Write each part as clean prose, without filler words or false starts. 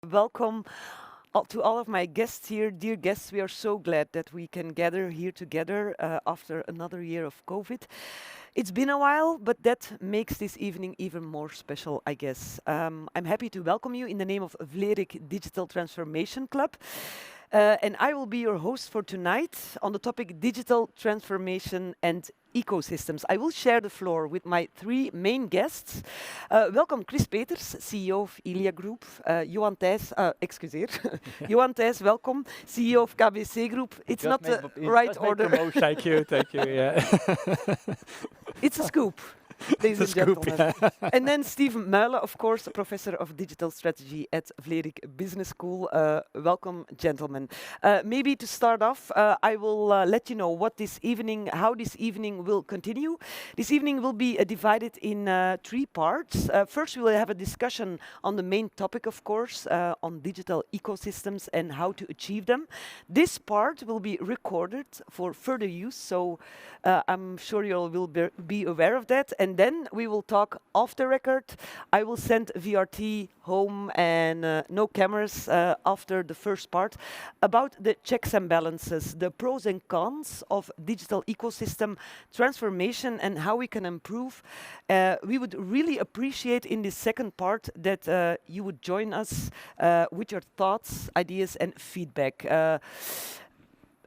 Welcome to all of my guests here. Dear guests, we are so glad that we can gather here together after another year of COVID. It's been a while, but that makes this evening even more special, I guess. I'm happy to welcome you in the name of Vlerick Digital Transformation Club. And I will be your host for tonight on the topic digital transformation and ecosystems. I will share the floor with my three main guests. Welcome Chris Peeters, CEO of Elia Group. Johan Thijs, excuseer. Johan Thijs, welcome, CEO of KBC Group. It's not the right order. Thank you, yeah. It's a scoop. Ladies and gentlemen. And then Steven Muylle, of course, a professor of digital strategy at Vlerick Business School. Welcome, gentlemen. Maybe to start off, I will let you know how this evening will continue. This evening will be divided in three parts. First, we will have a discussion on the main topic, of course, on digital ecosystems and how to achieve them. This part will be recorded for further use, so I'm sure you all will be aware of that. And then we will talk off the record. I will send VRT home and no cameras after the first part about the checks and balances, the pros and cons of digital ecosystem transformation and how we can improve. We would really appreciate in this second part that you would join us with your thoughts, ideas and feedback.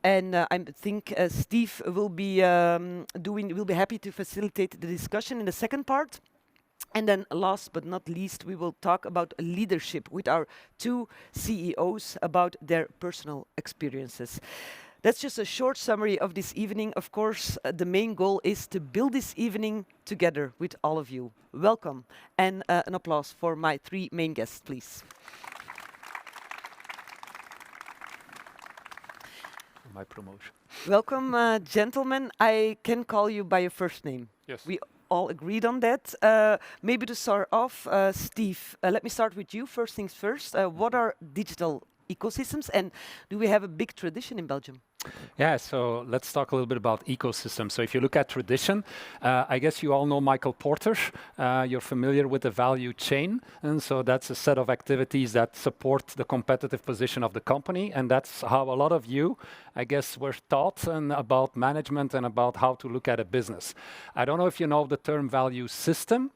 And I think Steve will be happy to facilitate the discussion in the second part. And then last but not least, we will talk about leadership with our two CEOs about their personal experiences. That's just a short summary of this evening. Of course, the main goal is to build this evening together with all of you. Welcome, and an applause for my three main guests, please. My promotion. Welcome, gentlemen. I can call you by your first name. Yes. We all agreed on that. Maybe to start off, Steve, let me start with you. First things first, what are digital ecosystems and do we have a big tradition in Belgium? Yeah, so let's talk a little bit about ecosystems. So if you look at tradition, I guess you all know Michael Porter. You're familiar with the value chain. And so that's a set of activities that support the competitive position of the company. And that's how a lot of you, I guess, were taught about management and about how to look at a business. I don't know if you know the term value system.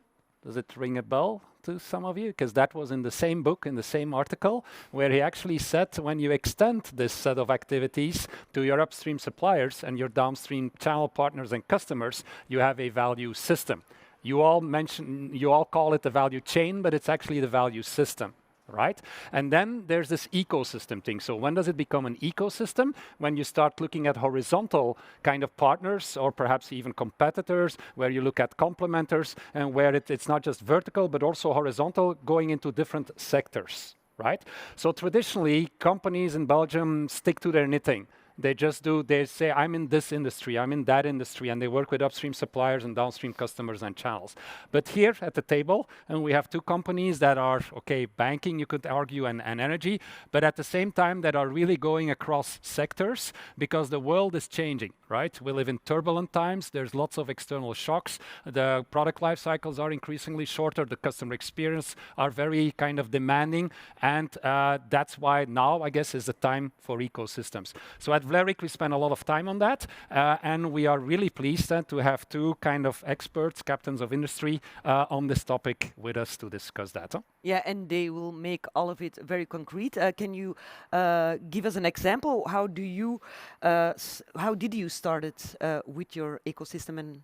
Does it ring a bell to some of you? Because that was in the same book, in the same article, where he actually said when you extend this set of activities to your upstream suppliers and your downstream channel partners and customers, you have a value system. You all call it the value chain, but it's actually the value system. Right? And then there's this ecosystem thing. So when does it become an ecosystem? When you start looking at horizontal kind of partners or perhaps even competitors, where you look at complementers and where it's not just vertical, but also horizontal going into different sectors, right? So traditionally, companies in Belgium stick to their knitting. They say, I'm in this industry, I'm in that industry, and they work with upstream suppliers and downstream customers and channels. But here at the table, and we have two companies that are, okay, banking, you could argue, and energy, but at the same time that are really going across sectors because the world is changing, right? We live in turbulent times, there's lots of external shocks, the product life cycles are increasingly shorter, the customer experience are very kind of demanding, and that's why now, I guess, is the time for ecosystems. So at Vlerick, we spend a lot of time on that, and we are really pleased to have two kind of experts, captains of industry, on this topic with us to discuss that. Yeah, and they will make all of it very concrete. Can you give us an example? How did you start it with your ecosystem? And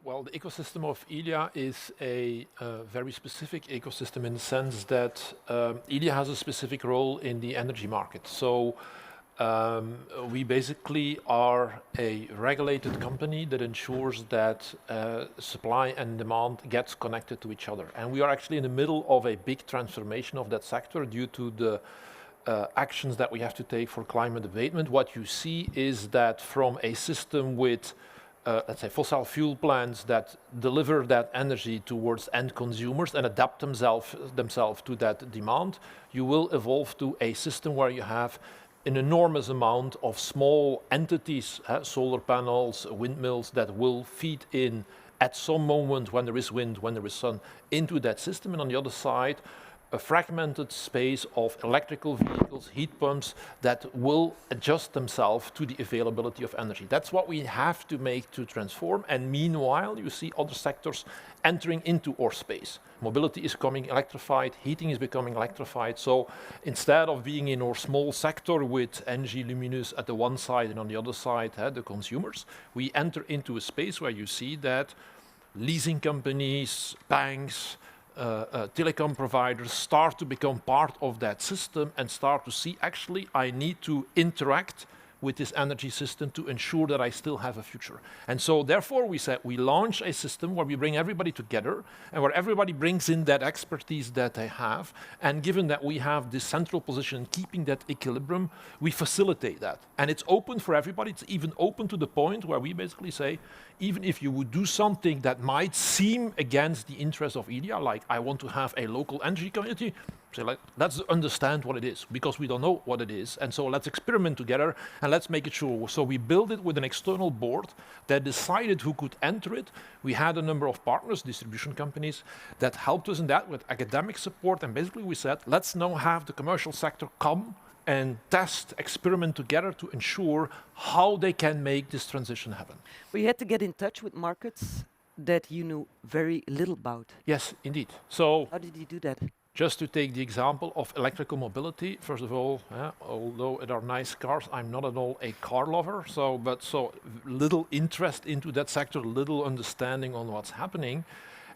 well, the ecosystem of Elia is a very specific ecosystem in the sense that Elia has a specific role in the energy market. So we basically are a regulated company that ensures that supply and demand gets connected to each other. And we are actually in the middle of a big transformation of that sector due to the actions that we have to take for climate abatement. What you see is that from a system with let's say fossil fuel plants that deliver that energy towards end consumers and adapt themselves to that demand, you will evolve to a system where you have an enormous amount of small entities, solar panels, windmills, that will feed in at some moment when there is wind, when there is sun, into that system. And on the other side, a fragmented space of electrical vehicles, heat pumps that will adjust themselves to the availability of energy. That's what we have to make to transform. And meanwhile, you see other sectors entering into our space. Mobility is becoming electrified, heating is becoming electrified. So instead of being in our small sector with Engie, Luminous at the one side and on the other side, the consumers, we enter into a space where you see that leasing companies, banks, telecom providers start to become part of that system and start to see, actually, I need to interact with this energy system to ensure that I still have a future. And so therefore we said we launch a system where we bring everybody together and where everybody brings in that expertise that they have. And given that we have this central position, keeping that equilibrium, we facilitate that. And it's open for everybody. It's even open to the point where we basically say, even if you would do something that might seem against the interest of Elia, like I want to have a local energy community, say like, let's understand what it is, because we don't know what it is. And so let's experiment together and let's make it sure. So we built it with an external board that decided who could enter it. We had a number of partners, distribution companies, that helped us in that with academic support. And basically we said, let's now have the commercial sector come and test, experiment together to ensure how they can make this transition happen. We had to get in touch with markets that you knew very little about. Yes, indeed. So how did you do that? Just to take the example of electrical mobility, first of all, although it are nice cars, I'm not at all a car lover, so little interest into that sector, little understanding on what's happening.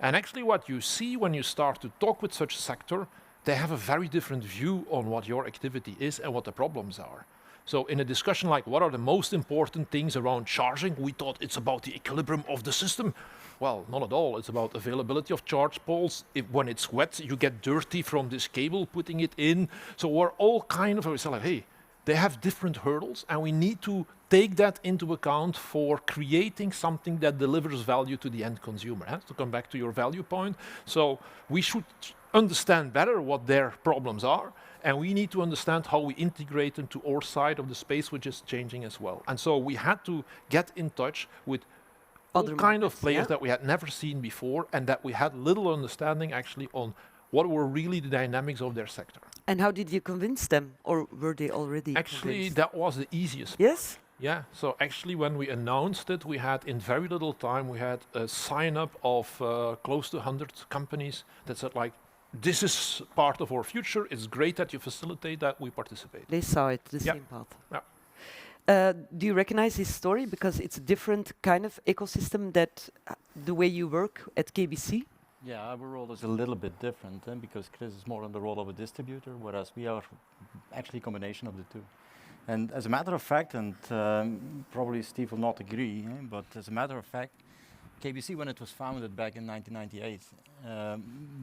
And actually what you see when you start to talk with such a sector, they have a very different view on what your activity is and what the problems are. So in a discussion like what are the most important things around charging, we thought it's about the equilibrium of the system. Well, not at all. It's about availability of charge poles. When it's wet, you get dirty from this cable putting it in. So we're all kind of, we say like, hey, they have different hurdles and we need to take that into account for creating something that delivers value to the end consumer. To come back to your value point. So we should understand better what their problems are, and we need to understand how we integrate them to our side of the space, which is changing as well. And so we had to get in touch with other kind of players that we had never seen before, and that we had little understanding actually on what were really the dynamics of their sector. And how did you convince them, or were they already Actually, convinced? that was the easiest. Yes? Yeah, so actually when we announced it, we had in very little time, we had a sign-up of close to 100 companies that said like, this is part of our future, it's great that you facilitate that, we participate. They saw it, the same path. Yeah. Do you recognize his story? Because it's a different kind of ecosystem that the way you work at KBC? Yeah, our role is a little bit different because Chris is more in the role of a distributor, whereas we are actually a combination of the two. And as a matter of fact, and probably Steve will not agree, but as a matter of fact, KBC, when it was founded back in 1998,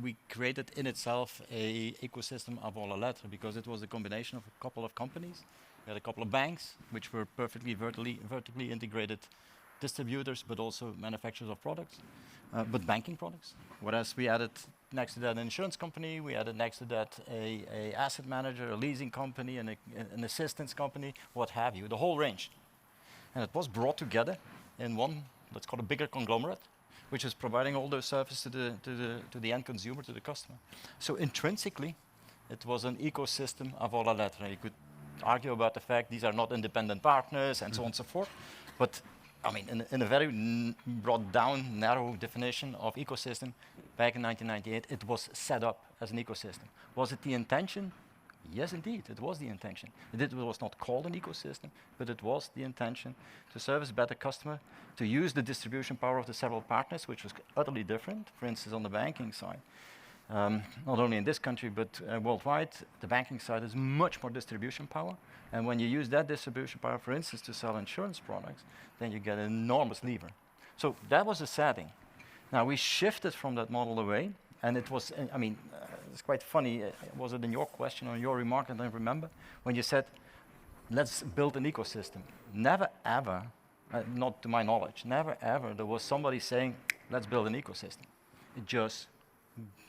we created in itself a ecosystem avant la lettre because it was a combination of a couple of companies. We had a couple of banks, which were perfectly vertically integrated distributors, but also manufacturers of products, but banking products. Whereas we added next to that an insurance company, we added next to that a asset manager, a leasing company, and an assistance company, what have you, the whole range. And it was brought together in one, let's call it a bigger conglomerate, which is providing all those services to the end consumer, to the customer. So intrinsically, it was an ecosystem avant la lettre. You could argue about the fact these are not independent partners and so on and so forth, but I mean, in a very brought down, narrow definition of ecosystem, back in 1998, it was set up as an ecosystem. Was it the intention? Yes, indeed, it was the intention. It was not called an ecosystem, but it was the intention to service better customer, to use the distribution power of the several partners, which was utterly different, for instance, on the banking side. Not only in this country, but worldwide, the banking side is much more distribution power. And when you use that distribution power, for instance, to sell insurance products, then you get an enormous lever. So that was the setting. Now we shifted from that model away, and it was, I mean, it's quite funny. Was it in your question or your remark, I don't remember, when you said, let's build an ecosystem. Never ever, not to my knowledge, never ever there was somebody saying, let's build an ecosystem. It just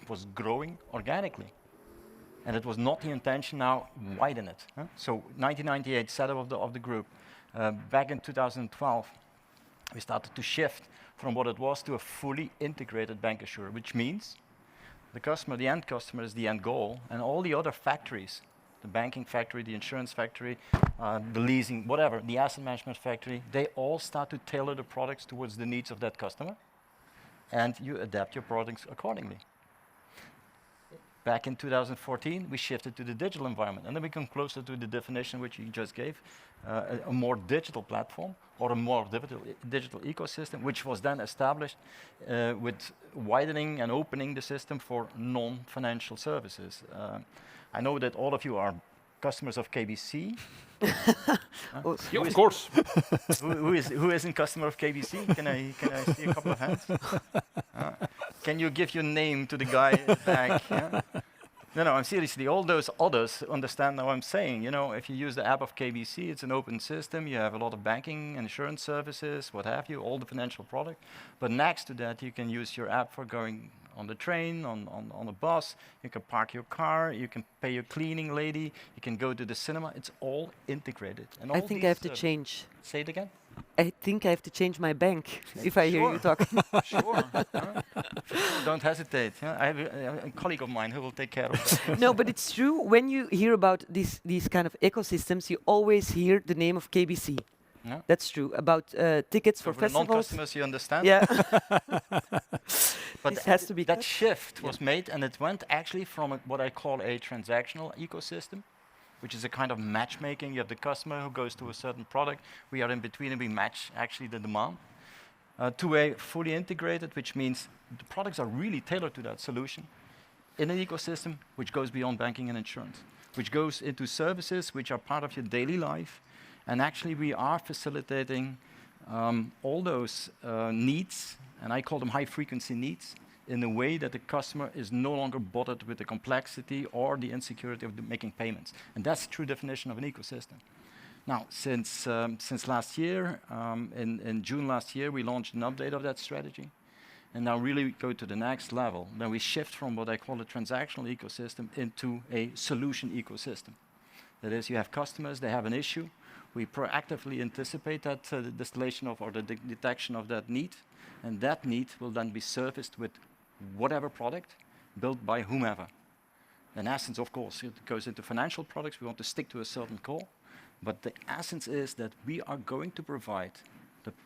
was growing organically. And it was not the intention now, widen it. So 1998, setup of the group. Back in 2012, we started to shift from what it was to a fully integrated bancassurance, which means The customer, the end customer is the end goal, and all the other factories, the banking factory, the insurance factory, the leasing, whatever, the asset management factory, they all start to tailor the products towards the needs of that customer, and you adapt your products accordingly. Back in 2014, we shifted to the digital environment, and then we come closer to the definition which you just gave, a more digital platform or a more digital ecosystem, which was then established with widening and opening the system for non-financial services. I know that all of you are customers of KBC. Yeah, of course. Who isn't customer of KBC? Can I see a couple of hands? Can you give your name to the guy in the back? Yeah? No, I'm seriously. All those others understand what I'm saying. You know, if you use the app of KBC, it's an open system. You have a lot of banking, insurance services, what have you, all the financial product. But next to that, you can use your app for going on the train, on a bus. You can park your car. You can pay your cleaning lady. You can go to the cinema. It's all integrated. And all I think I have to change. Say it again. I think I have to change my bank if I hear you talking. Sure. Don't hesitate. I have a colleague of mine who will take care of that. No, but it's true. When you hear about these kind of ecosystems, you always hear the name of KBC. Yeah. That's true. About tickets for the festivals. non-customers, you understand? Yeah. But this has to be that cut. shift was made, and it went actually from what I call a transactional ecosystem, which is a kind of matchmaking. You have the customer who goes to a certain product. We are in between, and we match actually the demand. To a fully integrated, which means the products are really tailored to that solution in an ecosystem which goes beyond banking and insurance, which goes into services which are part of your daily life. And actually, we are facilitating all those needs, and I call them high-frequency needs, in a way that the customer is no longer bothered with the complexity or the insecurity of making payments. And that's the true definition of an ecosystem. Now, since last year, in June last year, we launched an update of that strategy. And now really go to the next level. Then we shift from what I call a transactional ecosystem into a solution ecosystem. That is, you have customers, they have an issue. We proactively anticipate that the distillation of or the detection of that need. And that need will then be serviced with whatever product built by whomever. In essence, of course, it goes into financial products. We want to stick to a certain core. But the essence is that we are going to provide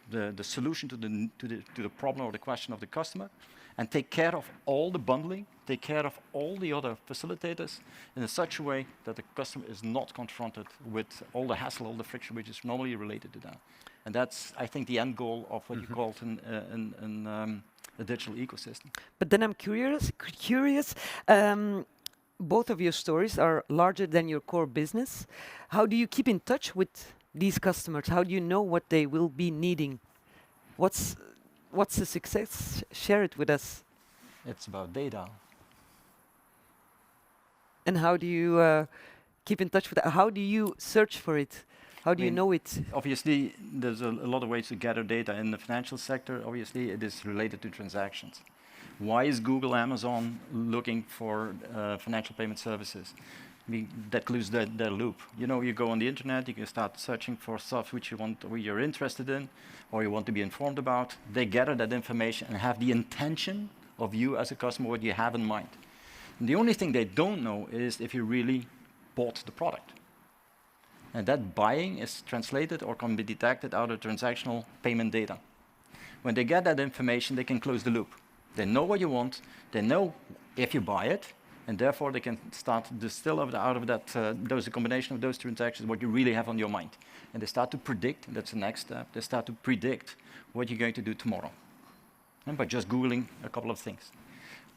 the solution to the problem or the question of the customer and take care of all the bundling, take care of all the other facilitators in such a way that the customer is not confronted with all the hassle, all the friction which is normally related to that. And that's, I think, the end goal of what you called a digital ecosystem. But then I'm curious. Both of your stories are larger than your core business. How do you keep in touch with these customers? How do you know what they will be needing? What's the success? Share it with us. It's about data. And how do you keep in touch with that? How do you search for it? How do you know it? Obviously, there's a lot of ways to gather data. In the financial sector, obviously, it is related to transactions. Why is Google, Amazon looking for financial payment services? That closes their loop. You know, you go on the internet, you can start searching for stuff which you're interested in, or you want to be informed about. They gather that information and have the intention of you as a customer, what you have in mind. And the only thing they don't know is if you really bought the product. And that buying is translated or can be detected out of transactional payment data. When they get that information, they can close the loop. They know what you want, they know if you buy it, and therefore they can start to distill out of that, a combination of those transactions, what you really have on your mind. And they start to predict, and that's the next step, they start to predict what you're going to do tomorrow. And by just Googling a couple of things.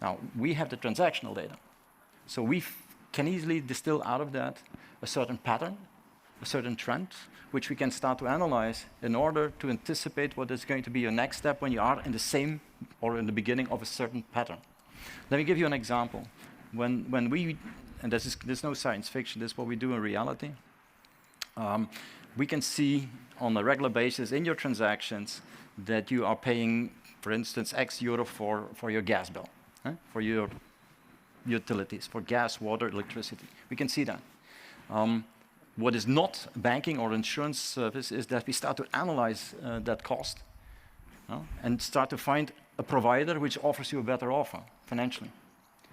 Now, we have the transactional data. So we can easily distill out of that a certain pattern, a certain trend, which we can start to analyze in order to anticipate what is going to be your next step when you are in the same or in the beginning of a certain pattern. Let me give you an example. When we, and this is no science fiction, this is what we do in reality, we can see on a regular basis in your transactions that you are paying, for instance, X euro for your gas bill, for your utilities, for gas, water, electricity. We can see that. What is not banking or insurance service is that we start to analyze that cost and start to find a provider which offers you a better offer financially.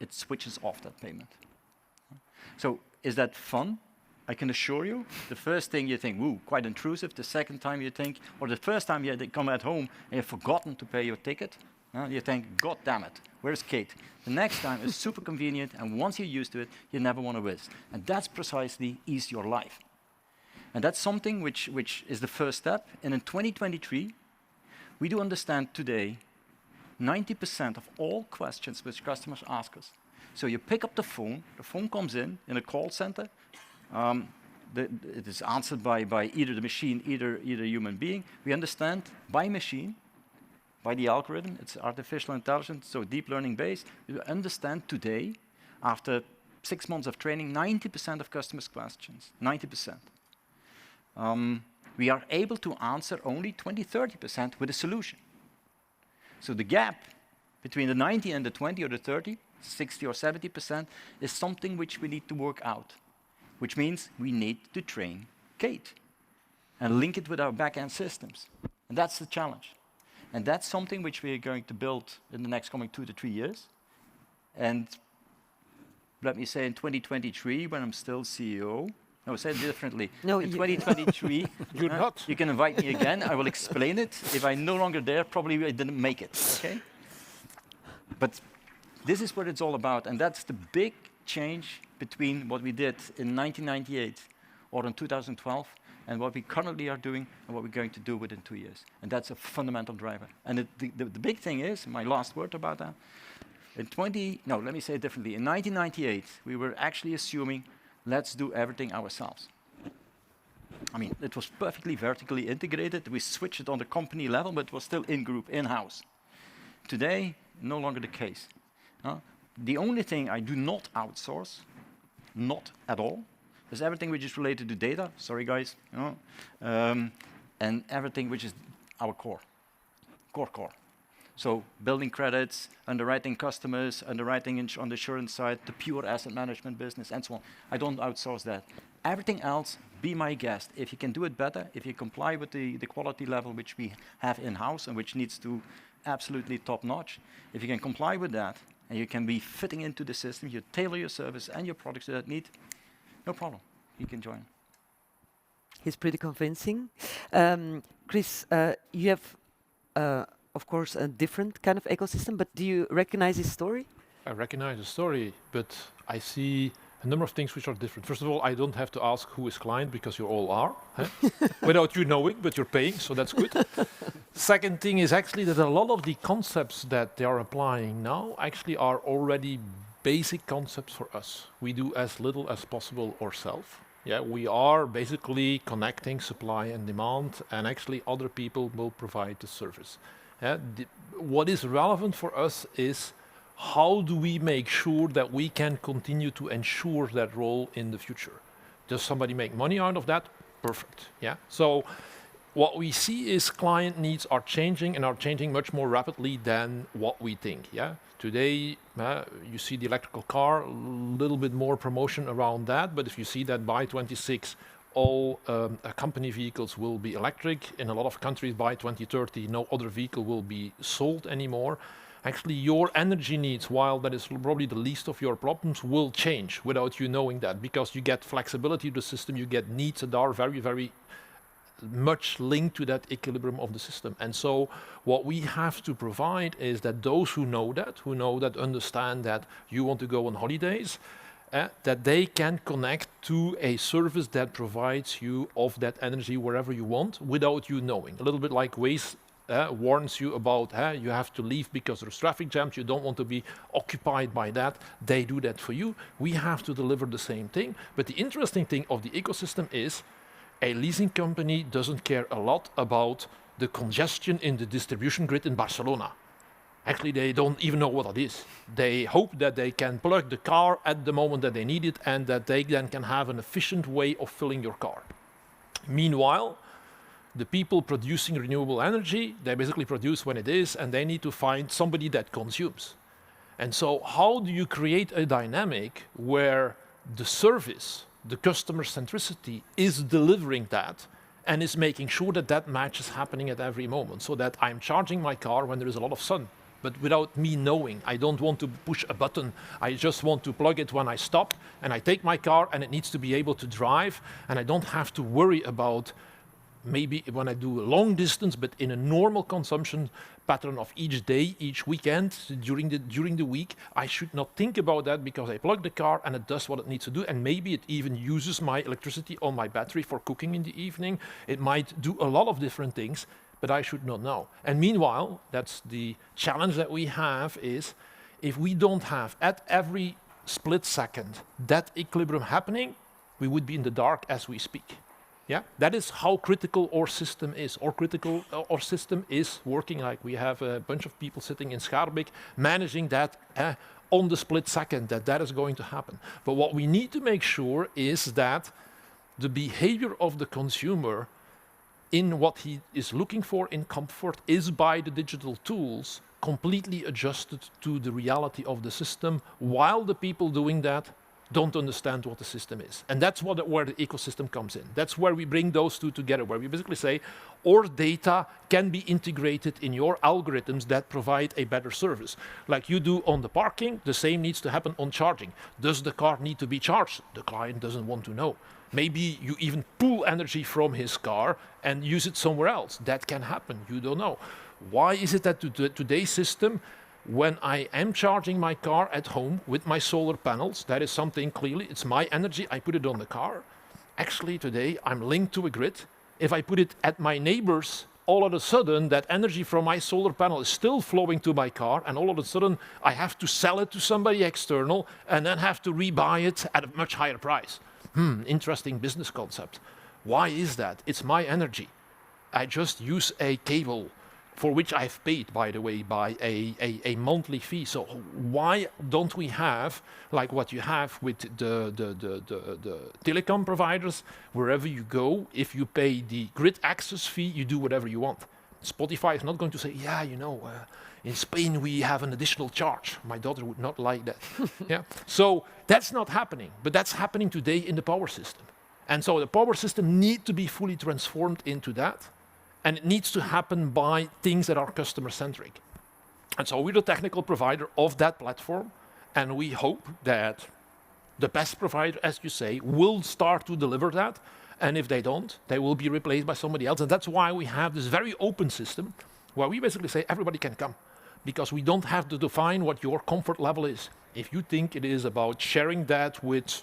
it switches off that payment. So is that fun? I can assure you, the first thing you think, woo, quite intrusive. The second time you think, or the first time you come at home and you've forgotten to pay your ticket, you think, God damn it, where's Kate? The next time is super convenient, and once you're used to it, you never want to miss. And that's precisely ease your life. And that's something which is the first step. And in 2023, we do understand today 90% of all questions which customers ask us. So you pick up the phone comes in a call center, it is answered by either the machine, either a human being. We understand by machine, by the algorithm, it's artificial intelligence, so deep learning based. We understand today, after 6 months of training, 90% of customers' questions, 90%. We are able to answer only 20-30% with a solution. So the gap between the 90 and the 20 or the 30, 60 or 70% is something which we need to work out, which means we need to train Kate and link it with our back-end systems. And that's the challenge. And that's something which we are going to build in the next coming 2 to 3 years. And let me say in 2023, when I'm still CEO, no, say it differently. No, in 2023, You're not. you can invite me again. I will explain it. If I'm no longer there, probably I didn't make it. Okay? But this is what it's all about, and that's the big change between what we did in 1998 or in 2012 and what we currently are doing and what we're going to do within 2 years. And that's a fundamental driver. And the big thing is, my last word about that, let me say it differently. In 1998, we were actually assuming, let's do everything ourselves. I mean, it was perfectly vertically integrated. We switched it on the company level, but it was still in-group, in-house. Today, no longer the case. The only thing I do not outsource, not at all, is everything which is related to data. Sorry, guys. And everything which is our core. So building credits, underwriting customers, underwriting on the insurance side, the pure asset management business, and so on. I don't outsource that. Everything else, be my guest. If you can do it better, if you comply with the quality level which we have in-house and which needs to absolutely top-notch, if you can comply with that, and you can be fitting into the system, you tailor your service and your products to that need, no problem, you can join. He's pretty convincing. Chris, you have, of course, a different kind of ecosystem, but do you recognize his story? I recognize the story, but I see a number of things which are different. First of all, I don't have to ask who is client because you all are, without you knowing, but you're paying, so that's good. Second thing is actually that a lot of the concepts that they are applying now actually are already basic concepts for us. We do as little as possible ourselves. Yeah, we are basically connecting supply and demand, and actually other people will provide the service. What is relevant for us is how do we make sure that we can continue to ensure that role in the future? Does somebody make money out of that? Perfect. Yeah. So what we see is client needs are changing and are changing much more rapidly than what we think. Yeah. Today, you see the electrical car, a little bit more promotion around that, but if you see that by 26, all company vehicles will be electric. In a lot of countries by 2030, no other vehicle will be sold anymore. Actually, your energy needs, while that is probably the least of your problems, will change without you knowing that, because you get flexibility to the system, you get needs that are very, very much linked to that equilibrium of the system. And so what we have to provide is that those who know that, understand that you want to go on holidays, that they can connect to a service that provides you of that energy wherever you want without you knowing. A little bit like Waze warns you about you have to leave because there's traffic jams, you don't want to be occupied by that. They do that for you. We have to deliver the same thing. But the interesting thing of the ecosystem is a leasing company doesn't care a lot about the congestion in the distribution grid in Barcelona. Actually, they don't even know what it is. They hope that they can plug the car at the moment that they need it and that they then can have an efficient way of filling your car. Meanwhile, the people producing renewable energy, they basically produce when it is, and they need to find somebody that consumes. And so how do you create a dynamic where the service, the customer centricity, is delivering that and is making sure that that match is happening at every moment, so that I'm charging my car when there is a lot of sun, but without me knowing. I don't want to push a button. I just want to plug it when I stop, and I take my car, and it needs to be able to drive, and I don't have to worry about maybe when I do a long distance, but in a normal consumption pattern of each day, each weekend, during the week, I should not think about that because I plug the car and it does what it needs to do, and maybe it even uses my electricity on my battery for cooking in the evening. It might do a lot of different things, but I should not know. And meanwhile, that's the challenge that we have is, if we don't have at every split second that equilibrium happening, we would be in the dark as we speak. Yeah, that is how critical our system is. Our system is working like we have a bunch of people sitting in Schaarbeek managing that on the split second that is going to happen. But what we need to make sure is that the behavior of the consumer in what he is looking for in comfort is by the digital tools completely adjusted to the reality of the system, while the people doing that don't understand what the system is. And that's where the ecosystem comes in. That's where we bring those two together, where we basically say, our data can be integrated in your algorithms that provide a better service. Like you do on the parking, the same needs to happen on charging. Does the car need to be charged? The client doesn't want to know. Maybe you even pull energy from his car and use it somewhere else. That can happen, you don't know. Why is it that today's system, when I am charging my car at home with my solar panels, that is something clearly, it's my energy, I put it on the car. Actually today I'm linked to a grid. If I put it at my neighbor's, all of a sudden that energy from my solar panel is still flowing to my car, and all of a sudden I have to sell it to somebody external and then have to rebuy it at a much higher price. Interesting business concept. Why is that? It's my energy. I just use a cable for which I've paid, by the way, by a monthly fee. So why don't we have, like what you have with the telecom providers, wherever you go, if you pay the grid access fee, you do whatever you want. Spotify is not going to say, yeah, you know, in Spain we have an additional charge. My daughter would not like that. Yeah. So that's not happening, but that's happening today in the power system. And so the power system needs to be fully transformed into that. And it needs to happen by things that are customer-centric. And so we're the technical provider of that platform, and we hope that the best provider, as you say, will start to deliver that. And if they don't, they will be replaced by somebody else. And that's why we have this very open system, where we basically say everybody can come, because we don't have to define what your comfort level is. If you think it is about sharing that with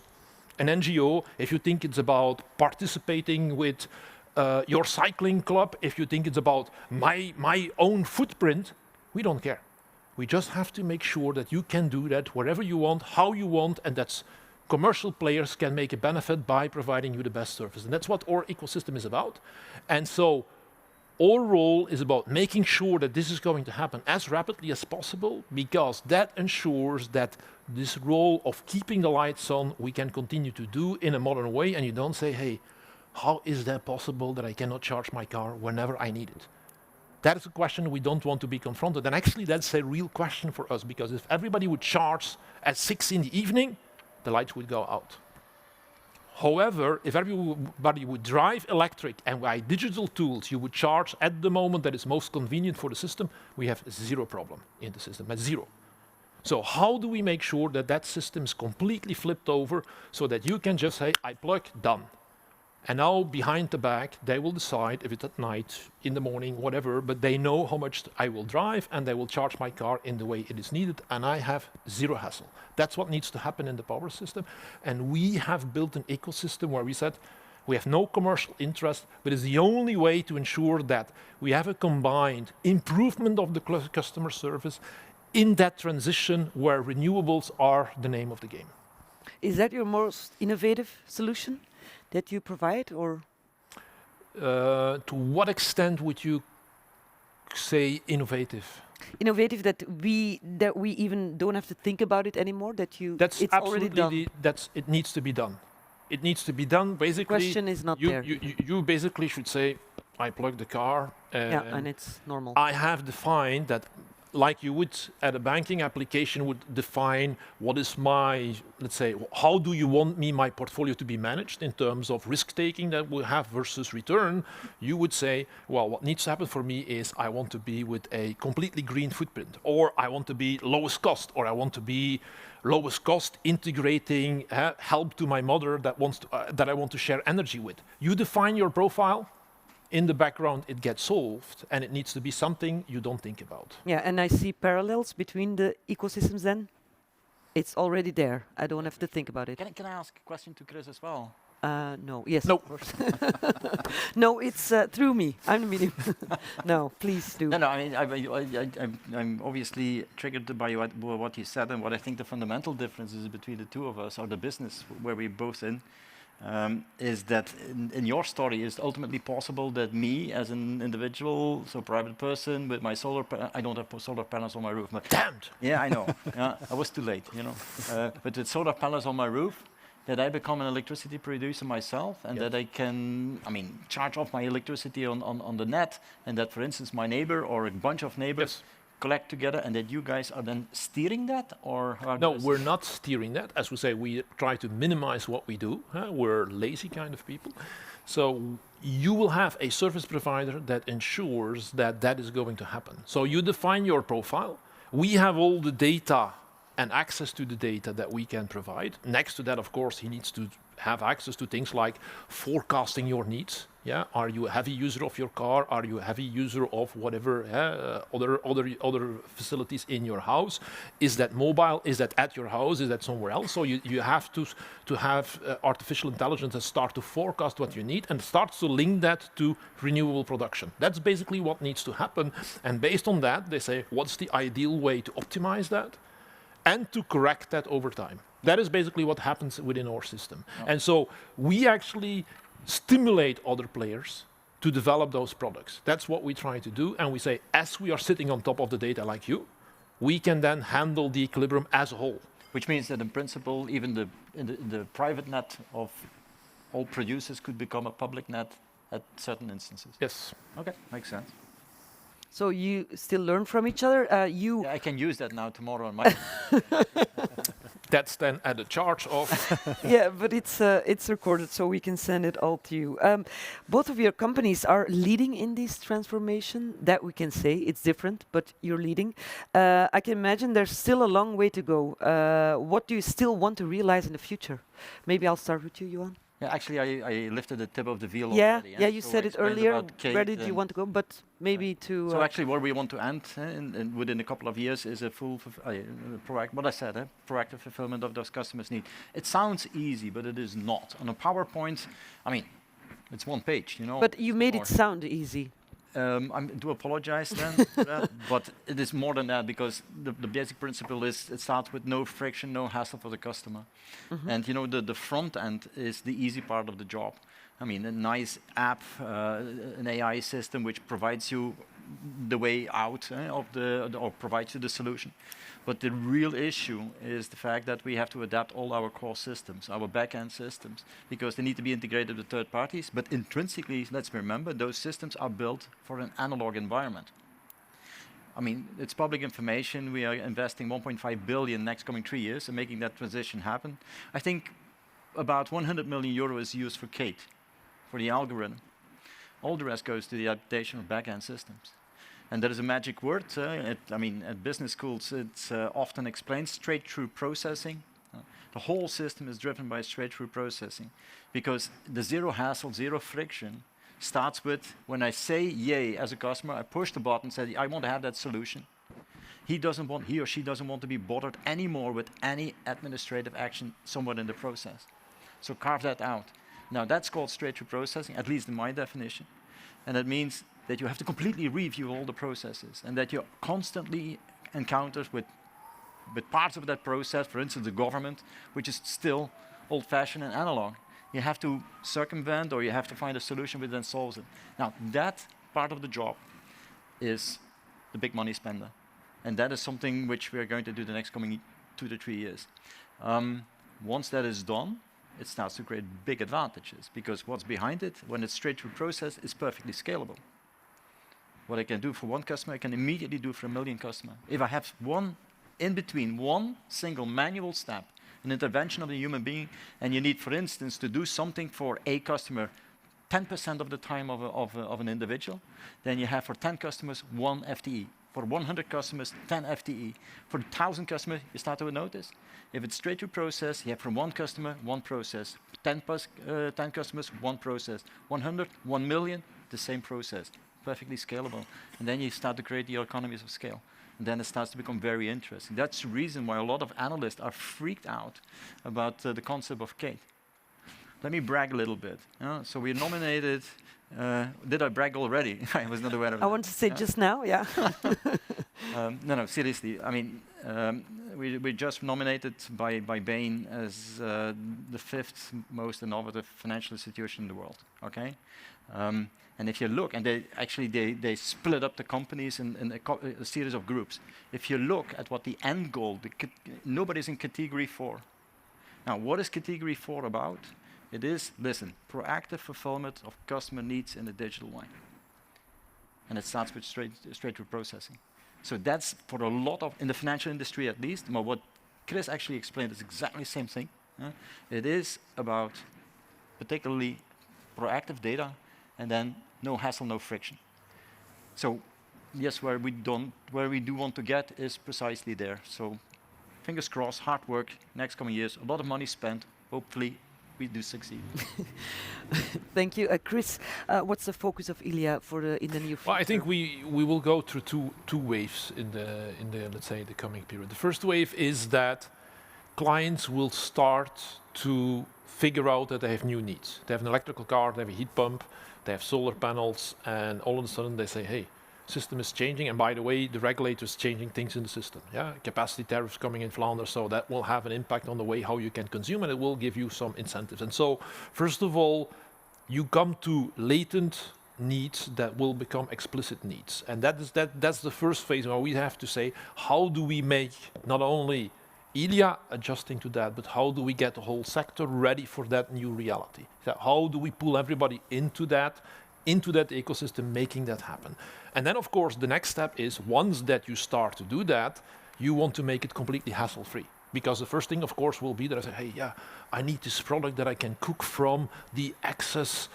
an NGO, if you think it's about participating with your cycling club, if you think it's about my own footprint, we don't care. We just have to make sure that you can do that wherever you want, how you want, and that's commercial players can make a benefit by providing you the best service. And that's what our ecosystem is about. And so our role is about making sure that this is going to happen as rapidly as possible, because that ensures that this role of keeping the lights on, we can continue to do in a modern way, and you don't say, hey, how is that possible that I cannot charge my car whenever I need it? That is a question we don't want to be confronted. And actually, that's a real question for us, because if everybody would charge at 6 in the evening, the lights would go out. However, if everybody would drive electric and by digital tools you would charge at the moment that is most convenient for the system, we have zero problem in the system, at zero. So how do we make sure that that system is completely flipped over so that you can just say, I plug, done. And now behind the back, they will decide if it's at night, in the morning, whatever, but they know how much I will drive and they will charge my car in the way it is needed, and I have zero hassle. That's what needs to happen in the power system. And we have built an ecosystem where we said, we have no commercial interest, but it's the only way to ensure that we have a combined improvement of the customer service in that transition where renewables are the name of the game. Is that your most innovative solution that you provide, or? To what extent would you say innovative? Innovative that we even don't have to think about it anymore. That you, that's it's already done. It needs to be done. It needs to be done. Basically, question is not there. You basically should say, I plug the car. Yeah, and it's normal. I have defined that like you would at a banking application would define what is my, let's say, how do you want my portfolio to be managed in terms of risk taking that we have versus return, you would say, well, what needs to happen for me is I want to be with a completely green footprint, or I want to be lowest cost, or I want to be lowest cost integrating help to my mother that I want to share energy with. You define your profile. In the background, it gets solved, and it needs to be something you don't think about. Yeah, and I see parallels between the ecosystems then. It's already there. I don't have to think about it. Can I ask a question to Chris as well? No, yes, No. of course. No, it's through me. I'm the medium. No, please do. No, I mean, I'm obviously triggered by what you said, and what I think the fundamental differences between the two of us, or the business where we're both in, is that in your story, is ultimately possible that me as an individual, so private person with my solar, I don't have solar panels on my roof. But Damned! Yeah, I know. Yeah, I was too late, you know. But with solar panels on my roof, that I become an electricity producer myself, and that I can, charge off my electricity on the net, and that, for instance, my neighbor or a bunch of neighbors collect together, and that you guys are then steering that, or no, we're not steering that. As we say, we try to minimize what we do. We're lazy kind of people. So you will have a service provider that ensures that that is going to happen. So you define your profile. We have all the data and access to the data that we can provide. Next to that, of course, he needs to have access to things like forecasting your needs. Yeah, are you a heavy user of your car? Are you a heavy user of whatever other facilities in your house? Is that mobile? Is that at your house? Is that somewhere else? So you have to have artificial intelligence that start to forecast what you need and starts to link that to renewable production. That's basically what needs to happen. And based on that, they say, what's the ideal way to optimize that and to correct that over time? That is basically what happens within our system. And so we actually stimulate other players to develop those products. That's what we try to do. And we say, as we are sitting on top of the data like you, we can then handle the equilibrium as a whole. Which means that in principle, even in the private net of all producers could become a public net at certain instances. Yes. Okay, makes sense. So you still learn from each other? Yeah, I can use that now tomorrow on my... That's then at a charge of... Yeah, but it's recorded, so we can send it all to you. Both of your companies are leading in this transformation. That we can say. It's different, but you're leading. I can imagine there's still a long way to go. What do you still want to realize in the future? Maybe I'll start with you, Johan. Yeah, actually, I lifted the tip of the veal already. Yeah, you so said I it explained earlier. about Kate Where did you want to go? But maybe to... So actually, where we want to end within a couple of years is a full, proactive fulfillment of those customers' needs. It sounds easy, but it is not. On a PowerPoint, it's one page, you know. But you made it sound easy. I do apologize then, but it is more than that, because the basic principle is it starts with no friction, no hassle for the customer. And you know, the front end is the easy part of the job. A nice app, an AI system which provides you the way out or provides you the solution. But the real issue is the fact that we have to adapt all our core systems, our back-end systems, because they need to be integrated with third parties. But intrinsically, let's remember, those systems are built for an analog environment. It's public information. We are investing 1.5 billion next coming 3 years in making that transition happen. I think about 100 million euro is used for Kate, for the algorithm. All the rest goes to the adaptation of back-end systems. And there is a magic word. At business schools, it's often explained straight-through processing. The whole system is driven by straight-through processing, because the zero hassle, zero friction starts with when I say yay as a customer, I push the button, say I want to have that solution. He or she doesn't want to be bothered anymore with any administrative action somewhere in the process. So carve that out. Now that's called straight-through processing, at least in my definition, and that means that you have to completely review all the processes, and that you're constantly encountered with parts of that process, for instance, the government, which is still old-fashioned and analog. You have to circumvent, or you have to find a solution which then solves it. Now, that part of the job is the big money spender, and that is something which we are going to do the next coming 2 to 3 years. Once that is done, it starts to create big advantages, because what's behind it, when it's straight through process, is perfectly scalable. What I can do for one customer, I can immediately do for a million customers. If I have one in between, one single manual step, an intervention of the human being, and you need, for instance, to do something for a customer 10% of the time of an individual, then you have for 10 customers, 1 FTE. For 100 customers, 10 FTE. For 1,000 customers, you start to notice. If it's straight through process, you have from 1 customer, 1 process. 10 customers, 1 process. 100, 1 million, the same process. Perfectly scalable. And then you start to create the economies of scale. And then it starts to become very interesting. That's the reason why a lot of analysts are freaked out about the concept of Kate. Let me brag a little bit. So we nominated, did I brag already? I was not aware of it. I want to say just now, yeah. No, seriously. I mean, we're just nominated by Bain as the 5th most innovative financial institution in the world, okay? And if you look, and they split up the companies in a series of groups. If you look at what the end goal, nobody's in category 4. Now, what is category 4 about? It is, listen, proactive fulfillment of customer needs in a digital way. And it starts with straight through processing. So that's for a lot of, in the financial industry at least, but what Chris actually explained is exactly the same thing. It is about particularly proactive data and then no hassle, no friction. So yes, where we do want to get is precisely there. So fingers crossed, hard work, next coming years, a lot of money spent, hopefully we do succeed. Thank you. Chris, what's the focus of Elia for in the near future? Well, I think we will go through two waves in the let's say the coming period. The first wave is that clients will start to figure out that they have new needs. They have an electrical car, they have a heat pump, they have solar panels, and all of a sudden they say, hey, system is changing, and by the way, the regulator's changing things in the system. Yeah, capacity tariffs coming in Flanders, so that will have an impact on the way how you can consume, and it will give you some incentives. And so, first of all, you come to latent needs that will become explicit needs, and that's the first phase where we have to say, how do we make not only Elia adjusting to that, but how do we get the whole sector ready for that new reality? So how do we pull everybody into that ecosystem, making that happen? And then, of course, the next step is, once that you start to do that, you want to make it completely hassle-free. Because the first thing, of course, will be that I say, hey, yeah, I need this product that I can cook from the excess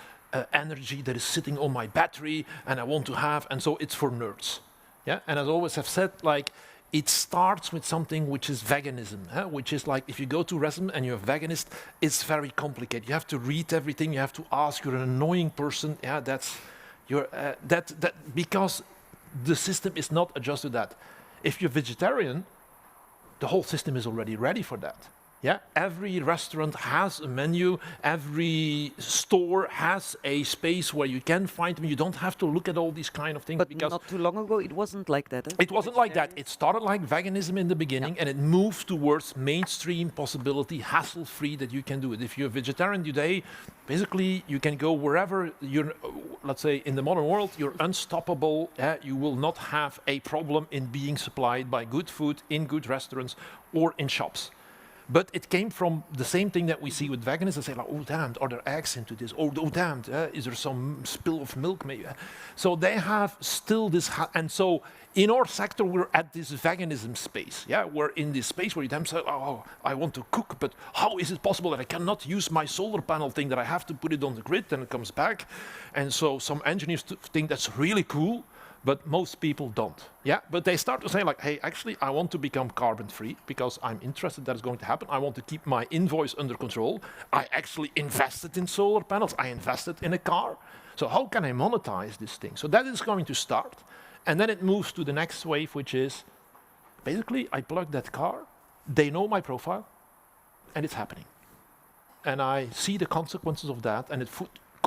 energy that is sitting on my battery, and I want to have, and so it's for nerds. Yeah, and as I always have said, like, it starts with something which is veganism, which is like, if you go to restaurant and you're a veganist, it's very complicated. You have to read everything, you have to ask, you're an annoying person. Yeah, because the system is not adjusted to that. If you're vegetarian, the whole system is already ready for that. Yeah, every restaurant has a menu, every store has a space where you can find them. You don't have to look at all these kind of things. But not too long ago, it wasn't like that. It wasn't like that. It started like veganism in the beginning, and it moved towards mainstream possibility, hassle-free, that you can do it. If you're a vegetarian today, basically you can go wherever you're, let's say in the modern world, you're unstoppable. You will not have a problem in being supplied by good food in good restaurants or in shops. But it came from the same thing that we see with veganism. They say, like, oh, damn, are there eggs into this? Oh, damn, is there some spill of milk maybe? So they have still this, and so in our sector, we're at this veganism space. Yeah, we're in this space where you then say, oh, I want to cook, but how is it possible that I cannot use my solar panel thing, that I have to put it on the grid and it comes back? And so some engineers think that's really cool, but most people don't. Yeah, but they start to say, like, hey, actually, I want to become carbon free because I'm interested that it's going to happen. I want to keep my invoice under control. I actually invested in solar panels. I invested in a car. So how can I monetize this thing? So that is going to start. And then it moves to the next wave, which is, basically, I plug that car, they know my profile, and it's happening. And I see the consequences of that, and it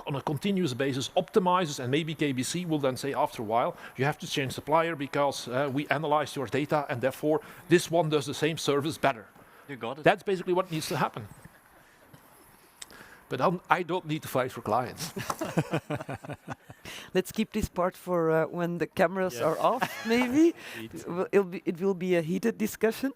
on a continuous basis optimizes, and maybe KBC will then say after a while, you have to change supplier because we analyzed your data and therefore this one does the same service better. You got it. That's basically what needs to happen. But I don't need to fight for clients. Let's keep this part for when the cameras are off, maybe. It will be a heated discussion.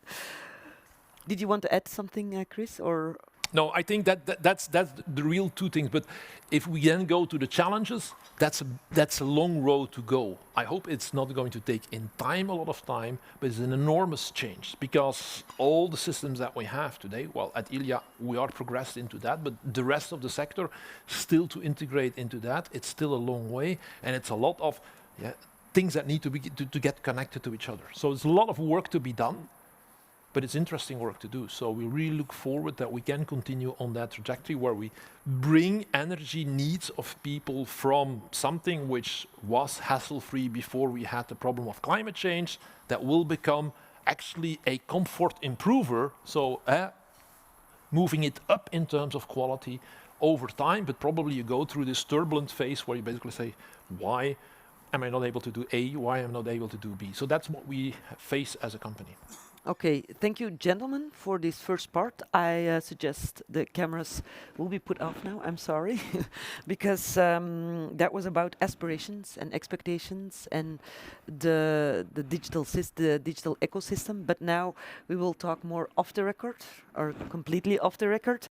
Did you want to add something, Chris, or? No, I think that's the real two things. But if we then go to the challenges, that's a long road to go. I hope it's not going to take in time a lot of time, but it's an enormous change because all the systems that we have today, well, at Elia we are progressed into that, but the rest of the sector still to integrate into that, it's still a long way, and it's a lot of things that need to be to get connected to each other. So it's a lot of work to be done. But it's interesting work to do. So we really look forward that we can continue on that trajectory where we bring energy needs of people from something which was hassle-free before we had the problem of climate change that will become actually a comfort improver. So moving it up in terms of quality over time, but probably you go through this turbulent phase where you basically say, why am I not able to do A? Why am I not able to do B? So that's what we face as a company. Okay, thank you, gentlemen, for this first part. I suggest the cameras will be put off now. I'm sorry, because that was about aspirations and expectations and the digital ecosystem. But now we will talk more off the record or completely off the record.